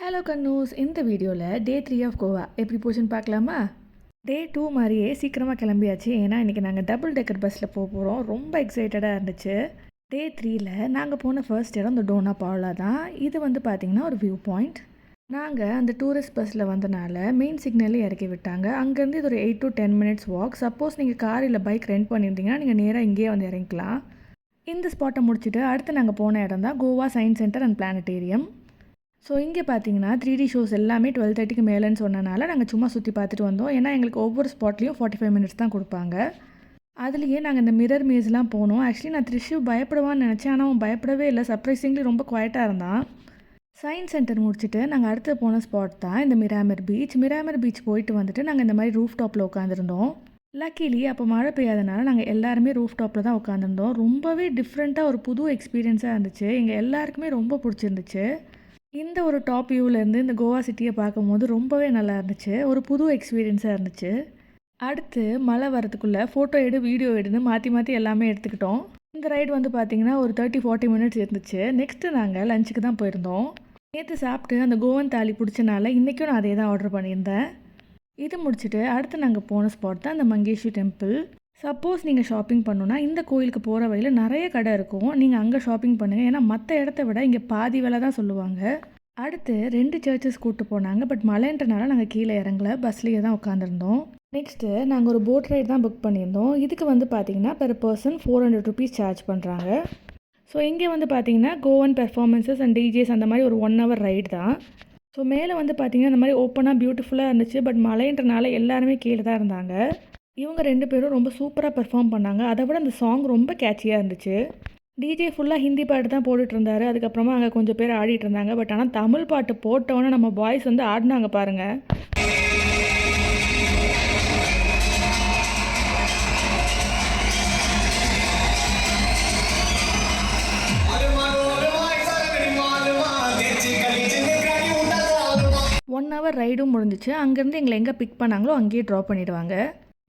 Hello கன்னூஸ், இந்த வீடியோவில் டே 3 of Goa எப்படி போச்சுன்னு பார்க்கலாமா? டே 2 மாதிரியே சீக்கிரமாக கிளம்பியாச்சு. ஏன்னா இன்றைக்கி நாங்கள் டபுள் டெக்கர் பஸ்ஸில் போகிறோம். ரொம்ப எக்ஸைட்டடாக இருந்துச்சு. டே 3ல் நாங்கள் போன ஃபர்ஸ்ட் இடம் இந்த டோனா பாவ்லா தான். இது பார்த்திங்கன்னா ஒரு வியூ பாயிண்ட். நாங்கள் அந்த டூரிஸ்ட் பஸ்ஸில் வந்தனால மெயின் சிக்னலில் இறக்கி விட்டாங்க. அங்கேருந்து இது ஒரு 8 to 10 minutes வாக். சப்போஸ் நீங்கள் கார் இல்லை பைக் ரெண்ட் பண்ணியிருந்தீங்கன்னா நீங்கள் நேராக இங்கேயே வந்து இறங்கிக்கலாம். இந்த ஸ்பாட்டை முடிச்சுட்டு அடுத்து நாங்கள் போன இடம் தான் Goa science centre and planetarium. So இங்கே பார்த்தீங்கன்னா 3D ஷோஸ் எல்லாமே 12:30க்கு மேலேன்னு சொன்னனால நாங்கள் சும்மா சுற்றி பார்த்துட்டு வந்தோம். ஏன்னா எங்களுக்கு ஒவ்வொரு ஸ்பாட்லேயும் 45 minutes தான் கொடுப்பாங்க. அதுலேயே நாங்கள் இந்த மிரர் மேஸ்லாம் போனோம். ஆக்சுவலி நான் த்ரிஷு பயப்படுவான்னு நினச்சேன். ஆனால் அவன் பயப்படவே இல்லை. சர்ப்ரைசிங்லி ரொம்ப குவைட்டாக இருந்தான். சயின்ஸ் சென்டர் முடிச்சுட்டு நாங்கள் அடுத்து போன ஸ்பாட் தான் இந்த மிராமர் பீச். மிராமர் பீச் போயிட்டு வந்துட்டு நாங்கள் இந்த மாதிரி ரூஃப் டாப்பில் உட்காந்துருந்தோம். லக்கிலி அப்போ மழை பெய்யாதனால நாங்கள் எல்லாருமே ரூஃப் டாப்பில் தான் உட்காந்துருந்தோம். ரொம்பவே டிஃப்ரெண்ட்டாக ஒரு புது எக்ஸ்பீரியன்ஸாக இருந்துச்சு. எங்கள் எல்லாருக்குமே ரொம்ப பிடிச்சிருந்துச்சு. இந்த ஒரு டாப் வியூவிலேருந்து இந்த கோவா சிட்டியை பார்க்கும்போது ரொம்பவே நல்லா இருந்துச்சு. ஒரு புது எக்ஸ்பீரியன்ஸாக இருந்துச்சு. அடுத்து மழை வரதுக்குள்ளே ஃபோட்டோ எடு, வீடியோ எடுன்னு மாற்றி எல்லாமே எடுத்துக்கிட்டோம். இந்த ரைடு பார்த்திங்கன்னா ஒரு 30-40 minutes இருந்துச்சு. நெக்ஸ்ட்டு நாங்கள் லஞ்சுக்கு தான் போயிருந்தோம். நேற்று சாப்பிட்டு அந்த கோவன் தாலி பிடிச்சனால இன்றைக்கும் நான் அதே தான் ஆர்டர் பண்ணியிருந்தேன். இது முடிச்சுட்டு அடுத்து நாங்கள் போன ஸ்பாட் தான் இந்த மங்கேஷ்வரி டெம்பிள். சப்போஸ் நீங்கள் ஷாப்பிங் பண்ணணுன்னா இந்த கோயிலுக்கு போகிற வழியில் நிறைய கடை இருக்கும். நீங்கள் அங்கே ஷாப்பிங் பண்ணுங்கள். ஏன்னா மற்ற இடத்த விட இங்கே பாதி விலை தான் சொல்லுவாங்க. அடுத்து 2 சர்ச்சஸ் கூப்பிட்டு போனாங்க. பட் மழைன்றனால நாங்கள் கீழே இறங்கல, பஸ்லேயே தான் உட்காந்துருந்தோம். நெக்ஸ்ட்டு நாங்கள் ஒரு போட் ரைடு தான் புக் பண்ணியிருந்தோம். இதுக்கு பார்த்தீங்கன்னா பெர் பர்சன் 400 rupees சார்ஜ் பண்ணுறாங்க. ஸோ இங்கே பார்த்தீங்கன்னா கோவன் பெர்ஃபார்மன்ஸஸ் அண்ட் டிஜேஸ் அந்த மாதிரி ஒரு 1 hour ரைடு தான். ஸோ மேலே பார்த்தீங்கன்னா இந்த மாதிரி ஓப்பனாக பியூட்டிஃபுல்லாக இருந்துச்சு. பட் மழைன்றனால எல்லாருமே கீழே தான் இருந்தாங்க. இவங்க 2 பேரும் ரொம்ப சூப்பராக பெர்ஃபார்ம் பண்ணாங்க. அதை விட அந்த சாங் ரொம்ப கேட்சியாக இருந்துச்சு. டிஜே ஃபுல்லாக ஹிந்தி பாட்டு தான் போட்டுட்டு இருந்தாரு. அதுக்கப்புறமா அங்கே கொஞ்சம் பேர் ஆடிட்டு இருந்தாங்க. பட் ஆனால் தமிழ் பாட்டு போட்டோன்னே நம்ம பாய்ஸ் ஆடினாங்க பாருங்கள். ஒன் ஹவர் ரைடும் முடிஞ்சிச்சு. அங்கேருந்து எங்களை எங்கே பிக் பண்ணாங்களோ அங்கேயே ட்ராப் பண்ணிவிடுவாங்க.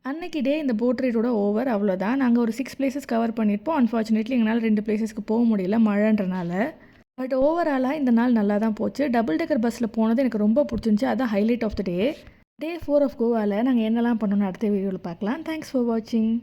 அன்றைக்கி டே இந்த போட் ரைடோட ஓவர், அவ்வளோதான். நாங்கள் ஒரு 6 places கவர் பண்ணியிருப்போம். அன்ஃபார்ச்சுனேட்லி எங்களால் 2 places போக முடியல மழைன்றனால. பட் ஓவராலாக இந்த நாள் நல்லா தான் போச்சு. டபுள் டெக்கர் பஸ்ஸில் போனது எனக்கு ரொம்ப பிடிச்சிருந்துச்சி. அதான் highlight of the day. Day 4 of கோவாவில் நாங்கள் என்னெல்லாம் பண்ணணும்னு அடுத்த வீடியோவில் பார்க்கலாம். தேங்க்ஸ் ஃபார் வாட்சிங்.